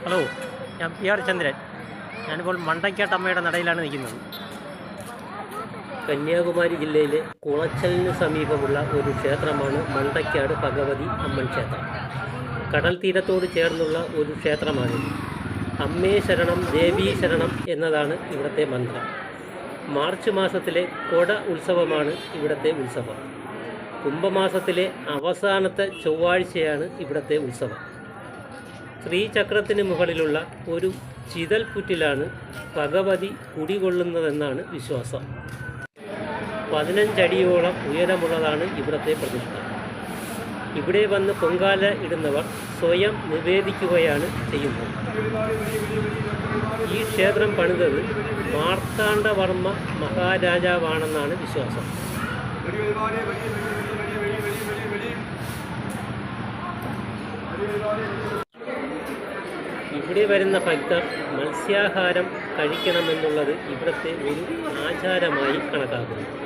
Hello, ഞാൻ PR ചന്ദ്രൻ. ഞാനിപ്പോൾ മണ്ടയ്ക്കാട്ടമ്മയുടെ നടയിലാണ് നിൽക്കുന്നത്. കന്യാകുമാരി ജില്ലയിലെ കുളച്ചലിന് സമീപമുള്ള ഒരു ക്ഷേത്രമാണ് മണ്ടയ്ക്കാട് ഭഗവതി അമ്മൻ ക്ഷേത്രം. കടൽ തീരത്തോട് ചേർന്നുള്ള ഒരു ക്ഷേത്രമാണിത്. അമ്മേ ശരണം ദേവീ ശരണം എന്നതാണ് ഇവിടുത്തെ മന്ത്രം. മാർച്ച് മാസത്തിലെ കൊട ഉത്സവമാണ് ഇവിടുത്തെ ഉത്സവം. കുംഭമാസത്തിലെ അവസാനത്തെ ചൊവ്വാഴ്ചയാണ് ഇവിടുത്തെ ഉത്സവം. ശ്രീചക്രത്തിന് മുകളിലുള്ള ഒരു ചിതൽപുറ്റിലാണ് ഭഗവതി കുടികൊള്ളുന്നതെന്നാണ് വിശ്വാസം. 15 അടിയോളം ഉയരമുള്ളതാണ് ഇവിടുത്തെ പ്രതിഷ്ഠ. ഇവിടെ വന്ന് പൊങ്കാല ഇടുന്നവർ സ്വയം നിവേദിക്കുകയാണ് ചെയ്യുന്നത്. ഈ ക്ഷേത്രം പണിതത് മാർത്താണ്ഡവർമ്മ മഹാരാജാവാണെന്നാണ് വിശ്വാസം. ഇവിടെ വരുന്ന ഭക്തർ മത്സ്യാഹാരം കഴിക്കണമെന്നുള്ളത് ഇവിടുത്തെ ഒരു ആചാരമായി കണക്കാക്കുന്നു.